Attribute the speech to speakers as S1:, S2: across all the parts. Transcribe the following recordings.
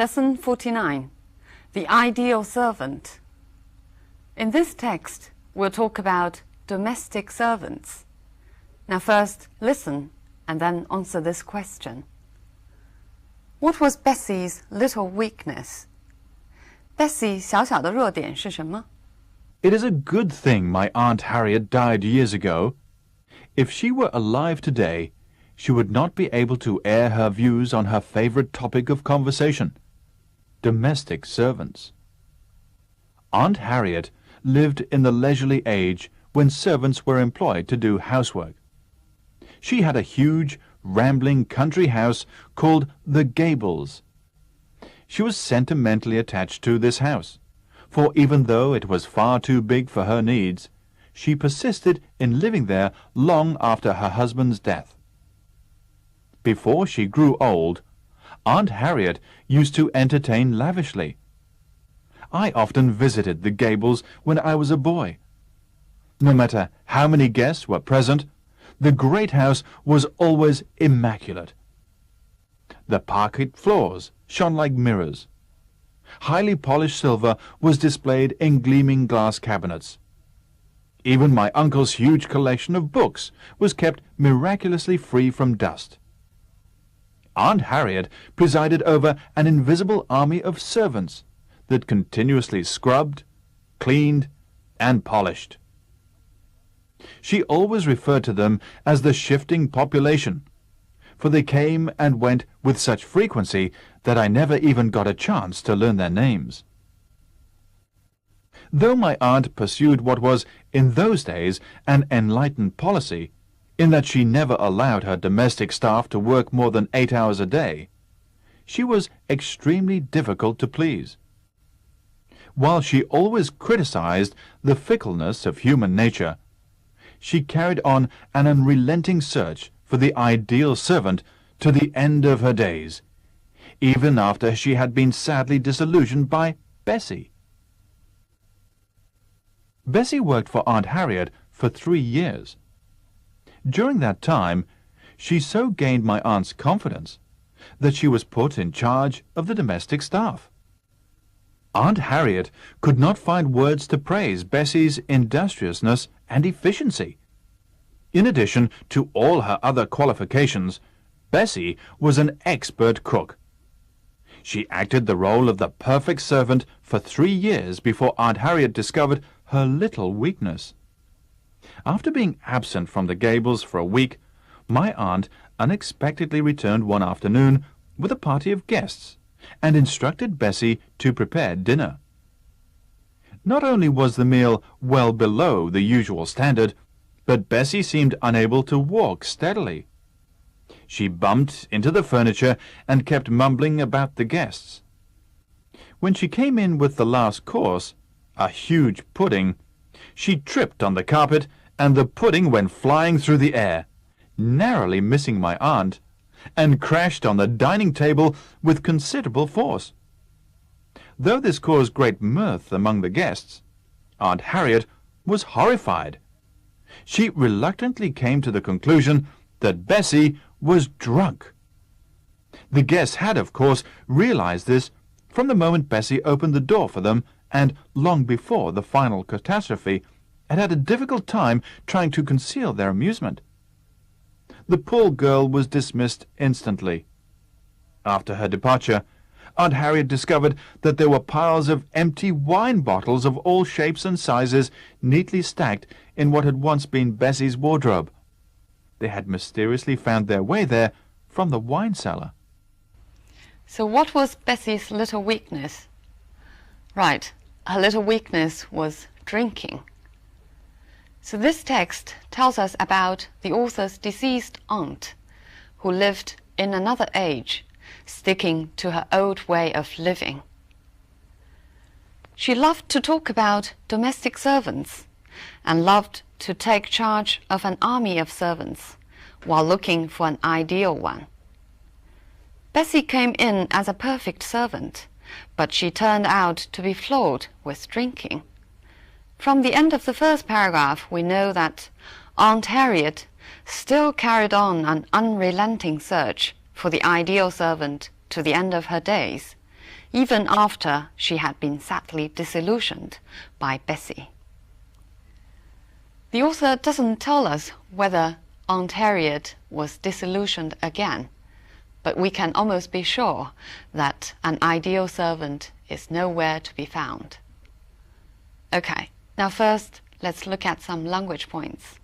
S1: Lesson 49, The Ideal Servant. In this text, we'll talk about domestic servants. Now first, listen and then answer this question. What was Bessie's little weakness? Bessie 小小的弱点是什么？
S2: It is a good thing my Aunt Harriet died years ago. If she were alive today, she would not be able to air her views on her favorite topic of conversation, domestic servants. Aunt Harriet lived in the leisurely age when servants were employed to do housework. She had a huge, rambling country house called the Gables. She was sentimentally attached to this house, for even though it was far too big for her needs, she persisted in living there long after her husband's death. Before she grew old, Aunt Harriet used to entertain lavishly. I often visited the Gables when I was a boy. No matter how many guests were present, the great house was always immaculate. The parquet floors shone like mirrors. Highly polished silver was displayed in gleaming glass cabinets. Even my uncle's huge collection of books was kept miraculously free from dust. Aunt Harriet presided over an invisible army of servants that continuously scrubbed, cleaned, and polished. She always referred to them as the shifting population, for they came and went with such frequency that I never even got a chance to learn their names. Though my aunt pursued what was, in those days, an enlightened policy, in that she never allowed her domestic staff to work more than 8 hours a day, she was extremely difficult to please. While she always criticized the fickleness of human nature, she carried on an unrelenting search for the ideal servant to the end of her days, even after she had been sadly disillusioned by Bessie. Bessie worked for Aunt Harriet for 3 years. During that time, she so gained my aunt's confidence that she was put in charge of the domestic staff. Aunt Harriet could not find words to praise Bessie's industriousness and efficiency. In addition to all her other qualifications, Bessie was an expert cook. She acted the role of the perfect servant for 3 years before Aunt Harriet discovered her little weakness. After being absent from the Gables for a week, my aunt unexpectedly returned one afternoon with a party of guests and instructed Bessie to prepare dinner. Not only was the meal well below the usual standard, but Bessie seemed unable to walk steadily. She bumped into the furniture and kept mumbling about the guests. When she came in with the last course, a huge pudding, she tripped on the carpet and the pudding went flying through the air, narrowly missing my aunt, and crashed on the dining table with considerable force. Though this caused great mirth among the guests, Aunt Harriet was horrified. She reluctantly came to the conclusion that Bessie was drunk. The guests had, of course, realized this from the moment Bessie opened the door for them, and long before the final catastrophe, had a difficult time trying to conceal their amusement. The poor girl was dismissed instantly. After her departure, Aunt Harriet discovered that there were piles of empty wine bottles of all shapes and sizes neatly stacked in what had once been Bessie's wardrobe. They had mysteriously found their way there from the wine cellar.
S1: So what was Bessie's little weakness? Right, her little weakness was drinking. So this text tells us about the author's deceased aunt, who lived in another age, sticking to her old way of living. She loved to talk about domestic servants and loved to take charge of an army of servants while looking for an ideal one. Bessie came in as a perfect servant, but she turned out to be flawed with drinking. From the end of the first paragraph, we know that Aunt Harriet still carried on an unrelenting search for the ideal servant to the end of her days, even after she had been sadly disillusioned by Bessie. The author doesn't tell us whether Aunt Harriet was disillusioned again, but we can almost be sure that an ideal servant is nowhere to be found. Okay, now first, let's look at some language points.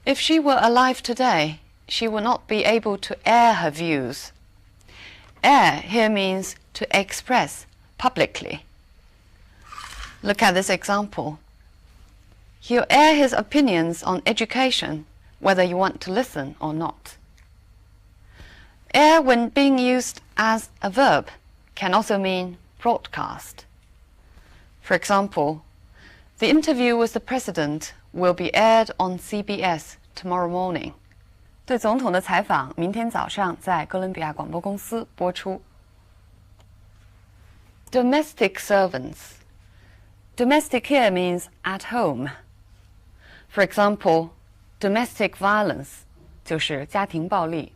S1: If she were alive today, she would not be able to air her views. Air here means to express publicly. Look at this example. He'll air his opinions on education, whether you want to listen or not. Air, when being used as a verb, can also mean broadcast. For example, the interview with the president will be aired on CBS tomorrow morning.
S3: 对总统的采访明天早上在哥伦比亚广播公司播出。
S1: Domestic servants. Domestic here means at home. For example, domestic violence
S3: 就是家庭暴力。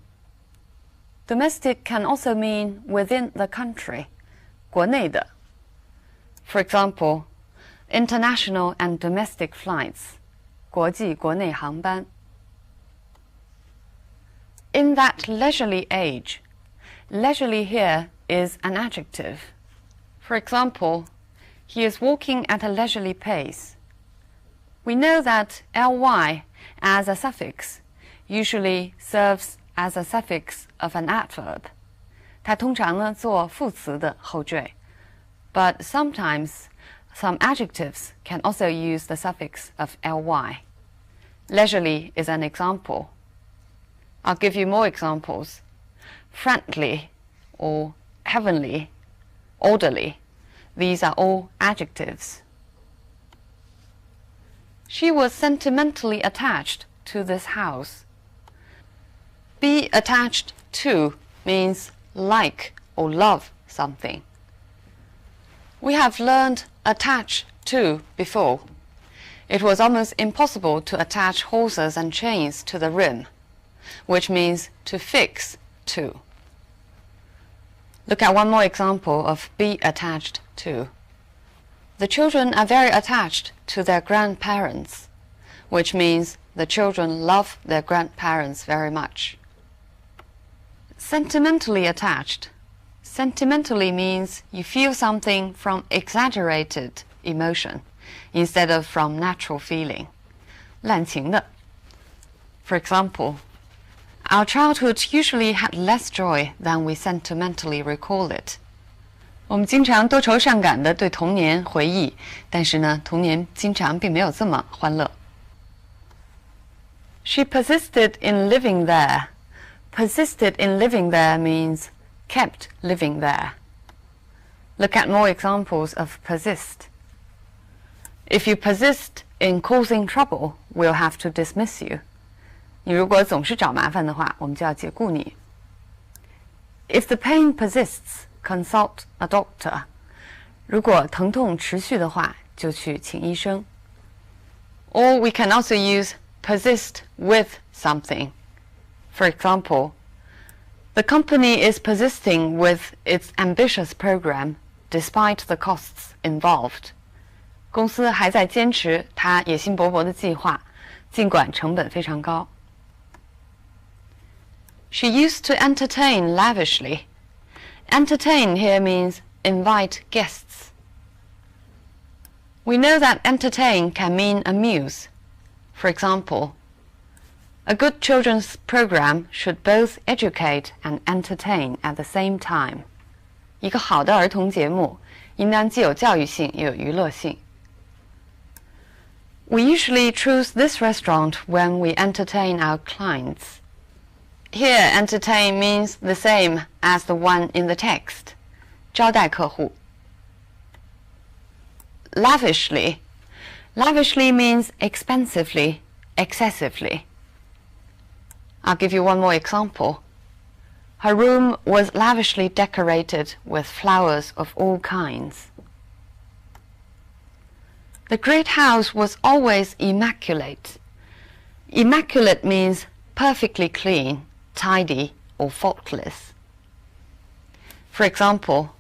S1: Domestic can also mean within the country,
S3: 国内的。
S1: For example, international and domestic flights,
S3: 国际国内航班。
S1: In that leisurely age, leisurely here is an adjective. For example, he is walking at a leisurely pace. We know that ly as a suffix usually serves as a suffix of an adverb.
S3: 它通常呢做副词的后缀。
S1: But sometimes some adjectives can also use the suffix of ly. Leisurely is an example. I'll give you more examples. Friendly or heavenly, orderly. These are all adjectives. She was sentimentally attached to this house. Be attached to means like or love something. We have learned attach to before. It was almost impossible to attach hawsers and chains to the rim, which means to fix to. Look at one more example of be attached to. The children are very attached to their grandparents, which means the children love their grandparents very much. Sentimentally attached. Sentimentally means you feel something from exaggerated emotion instead of from natural feeling.
S3: 滥情的。
S1: For example, our childhood usually had less joy than we sentimentally recall it.
S3: 我们经常多愁善感地对童年回忆，但是呢，童年经常并没有这么欢乐。
S1: She persisted in living there. Persisted in living there means kept living there. Look at more examples of persist. If you persist in causing trouble, we'll have to dismiss you.
S3: 你如果总是找麻烦的话，我们就要解雇你。
S1: If the pain persists, consult a doctor.
S3: 如果疼痛持续的话，就去请医生。
S1: Or we can also use persist with something. For example, the company is persisting with its ambitious program despite the costs involved.
S3: 公司还在坚持它野心勃勃的计划，尽管成本非常高。
S1: She used to entertain lavishly. Entertain here means invite guests. We know that entertain can mean amuse. For example, a good children's program should both educate and entertain at the same time.
S3: 一个好的儿童节目应当既有教育性又有娱乐性。
S1: We usually choose this restaurant when we entertain our clients. Here, entertain means the same as the one in the text.
S3: 招待客户。
S1: Lavishly. Lavishly means expensively, excessively. I'll give you one more example. Her room was lavishly decorated with flowers of all kinds. The great house was always immaculate. Immaculate means perfectly clean, tidy, or faultless. For example,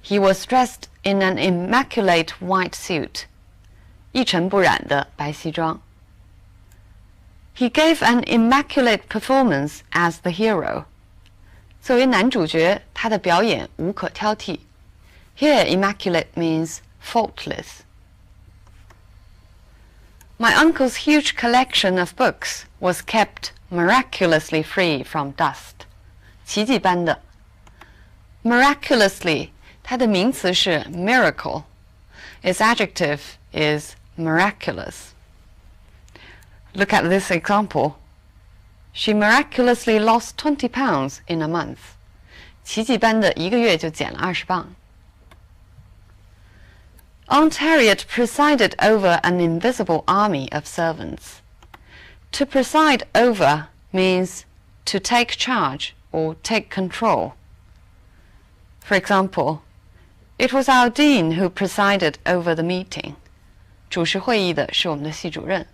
S1: he was dressed in an immaculate white suit. 一尘不染的白西装。He gave an immaculate performance as the hero. 作为男主角，他的表演无可挑剔。Here, immaculate means faultless. My uncle's huge collection of books was kept miraculously free from dust. 奇迹般的。Miraculously, 它的名词是 miracle. Its adjective is miraculous. Look at this example. She miraculously lost 20 pounds in a month. 奇迹般的一个月就减了20磅。Aunt Harriet presided over an invisible army of servants. To preside over means to take charge or take control. For example, it was our dean who presided over the meeting. 主持会议的是我们的系主任。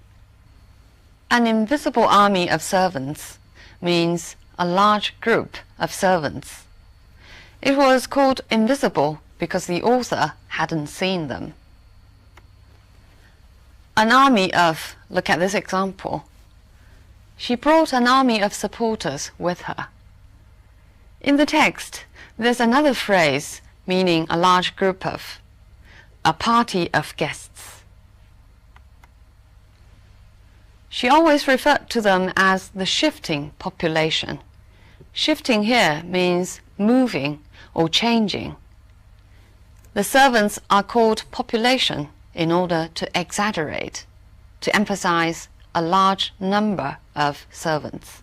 S1: An invisible army of servants means a large group of servants. It was called invisible because the author hadn't seen them. An army of, look at this example. She brought an army of supporters with her. In the text, there's another phrase meaning a large group of, a party of guests. She always referred to them as the shifting population. Shifting here means moving or changing. The servants are called population in order to exaggerate, to emphasize a large number of servants.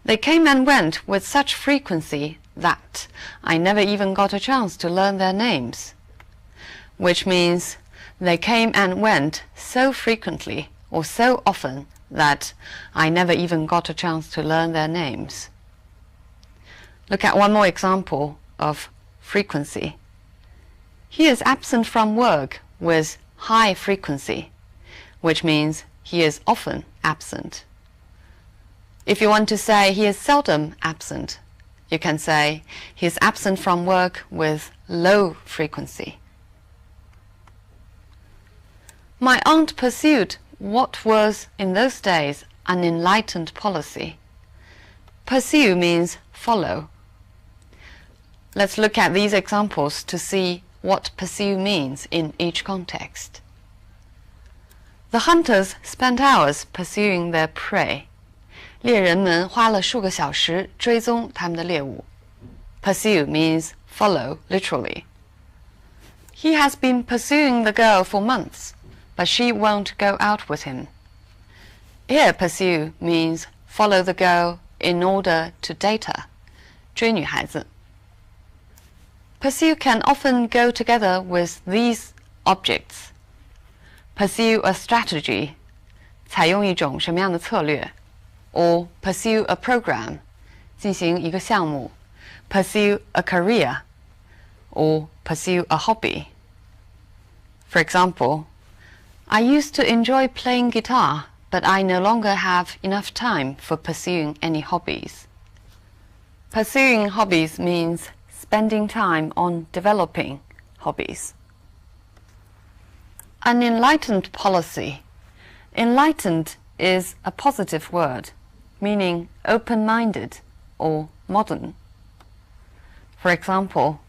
S1: They came and went with such frequency that I never even got a chance to learn their names, which means they came and went so frequently or so often that I never even got a chance to learn their names. Look at one more example of frequency. He is absent from work with high frequency, which means he is often absent. If you want to say he is seldom absent, you can say he is absent from work with low frequency. My aunt pursued what was in those days an enlightened policy. Pursue means follow. Let's look at these examples to see what pursue means in each context. The hunters spent hours pursuing their prey. 猎人们花了数个小时追踪他们的猎物。Pursue means follow literally. He has been pursuing the girl for months, but she won't go out with him. Here, pursue means follow the girl in order to date her. 追女孩子。Pursue can often go together with these objects. Pursue a strategy. 采用一种什么样的策略 or pursue a program. 进行一个项目 pursue a career or pursue a hobby. For example, I used to enjoy playing guitar, but I no longer have enough time for pursuing any hobbies. Pursuing hobbies means spending time on developing hobbies. An enlightened policy. Enlightened is a positive word, meaning open-minded or modern. For example,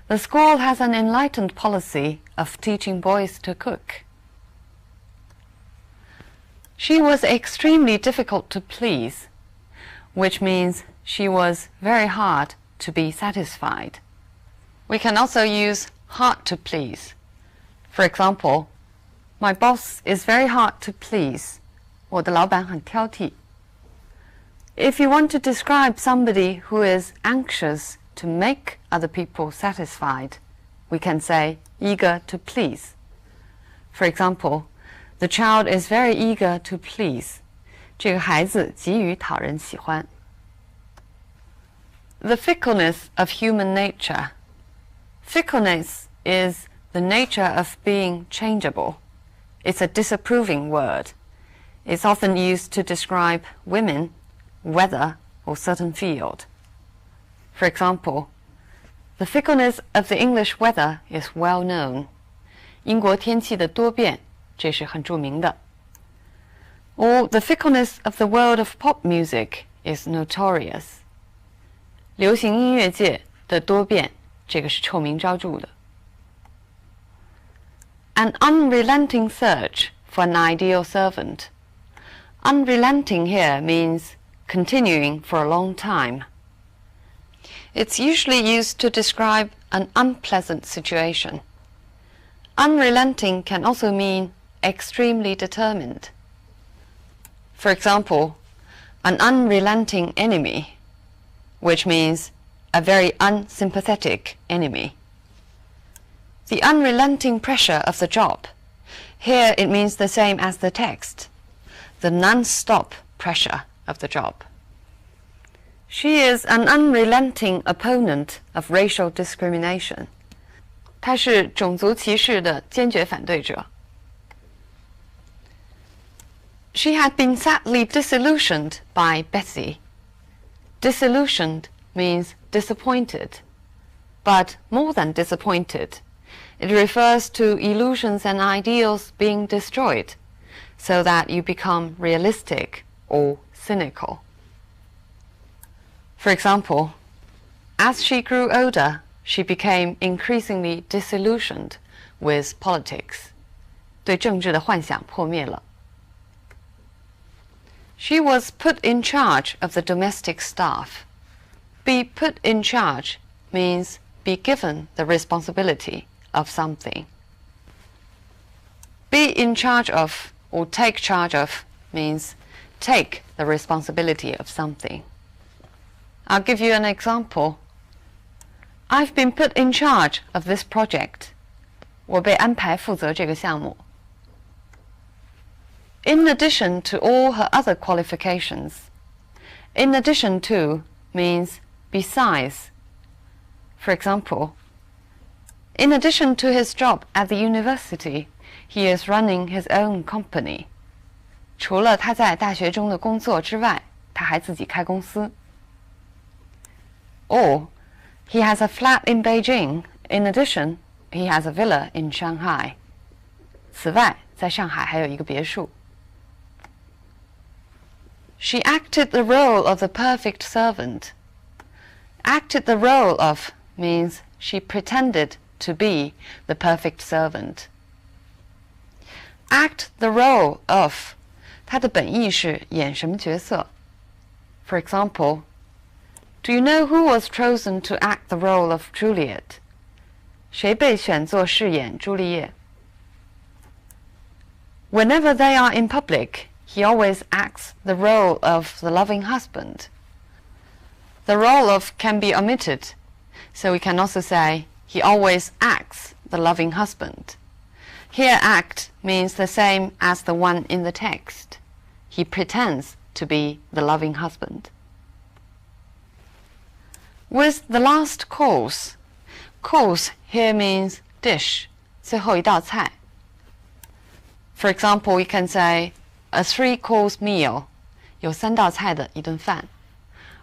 S1: the school has an enlightened policy of teaching boys to cook. She was extremely difficult to please, which means she was very hard to be satisfied. We can also use hard to please. For example, my boss is very hard to please. 我的老板很挑剔。If you want to describe somebody who is anxious to make other people satisfied, we can say eager to please. For example, the child is very eager to please. 这个孩子急于讨人喜欢。The fickleness of human nature. Fickleness is the nature of being changeable. It's a disapproving word. It's often used to describe women, weather, or certain field. For example, the fickleness of the English weather is well known. 英国天气的多变，这是很著名的。Or the fickleness of the world of pop music is notorious. 流行音乐界的多变，这个是臭名昭著的。An unrelenting search for an ideal servant. Unrelenting here means continuing for a long time. It's usually used to describe an unpleasant situation. Unrelenting can also mean extremely determined. For example, an unrelenting enemy, which means a very unsympathetic enemy. The unrelenting pressure of the job. Here it means the same as the text, the non-stop pressure of the job. She is an unrelenting opponent of racial discrimination. 她是种族歧视的坚决反对者。She had been sadly disillusioned by Bessie. Disillusioned means disappointed, but more than disappointed. It refers to illusions and ideals being destroyed, so that you become realistic or cynical. For example, as she grew older, she became increasingly disillusioned with politics. 对政治的幻想破灭了。She was put in charge of the domestic staff. Be put in charge means be given the responsibility of something. Be in charge of or take charge of means take the responsibility of something. I'll give you an example. I've been put in charge of this project. 我被安排负责这个项目。In addition to all her other qualifications. In addition to means besides. For example, in addition to his job at the university, he is running his own company. 除了他在大学中的工作之外，他还自己开公司。Or, he has a flat in Beijing. In addition, he has a villa in Shanghai. 此外，在上海还有一个别墅。She acted the role of the perfect servant. Acted the role of means she pretended to be the perfect servant. Act the role of 它的本意是演什么角色。For example, do you know who was chosen to act the role of Juliet? 谁被选作饰演朱丽叶？ Whenever they are in public, he always acts the role of the loving husband. The role of can be omitted, so we can also say he always acts the loving husband. Here act means the same as the one in the text. He pretends to be the loving husband. With the last course, course here means dish, 最后一道菜。For example, we can say a 3-course meal, 有3道菜的一顿饭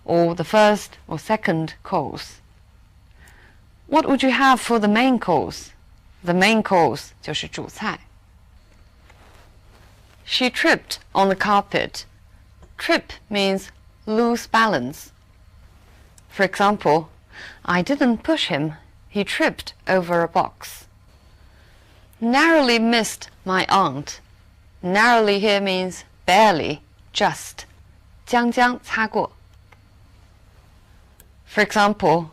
S1: or the first or second course. What would you have for the main course? The main course 就是主菜。She tripped on the carpet. Trip means lose balance. For example, I didn't push him. He tripped over a box. Narrowly missed my aunt. Narrowly here means barely, just. 将将擦过。For example,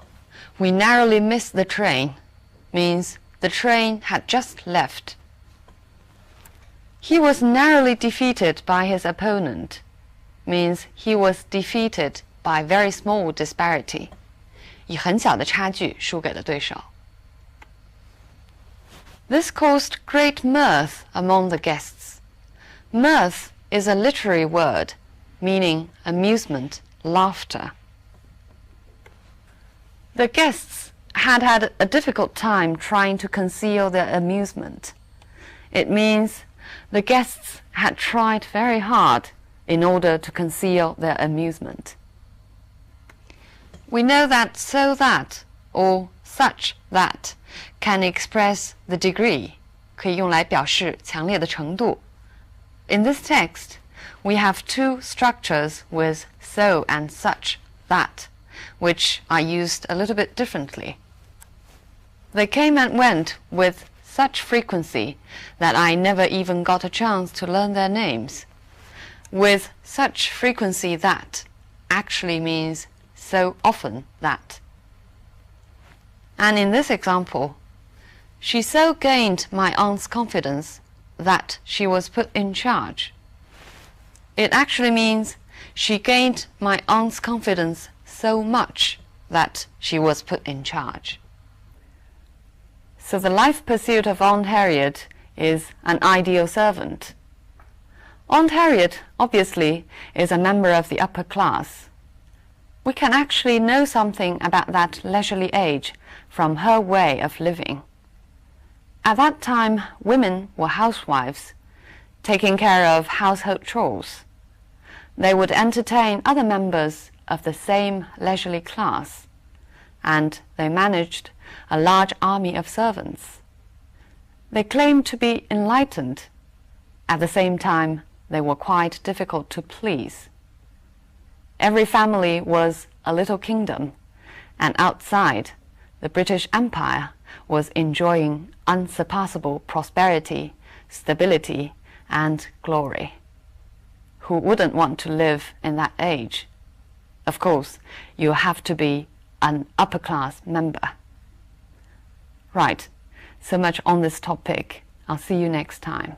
S1: we narrowly missed the train means the train had just left. He was narrowly defeated by his opponent means he was defeated by very small disparity. 以很小的差距输给了对手。This caused great mirth among the guests. Mirth is a literary word meaning amusement, laughter. The guests had had a difficult time trying to conceal their amusement. It means the guests had tried very hard in order to conceal their amusement. We know that so that or such that can express the degree, 可以用来表示强烈的程度。In this text, we have two structures with so and such that, which are used a little bit differently. They came and went with such frequency that I never even got a chance to learn their names. With such frequency that actually means so often that. And in this example, she so gained my aunt's confidence that she was put in charge. It actually means she gained my aunt's confidence so much that she was put in charge. So the life pursuit of Aunt Harriet is an ideal servant. Aunt Harriet, obviously, is a member of the upper class. We can actually know something about that leisurely age from her way of living. At that time, women were housewives, taking care of household chores. They would entertain other members of the same leisurely class, and they managed a large army of servants. They claimed to be enlightened. At the same time, they were quite difficult to please. Every family was a little kingdom, and outside, the British Empire was enjoying unsurpassable prosperity, stability, and glory. Who wouldn't want to live in that age? Of course, you have to be an upper-class member. Right, so much on this topic. I'll see you next time.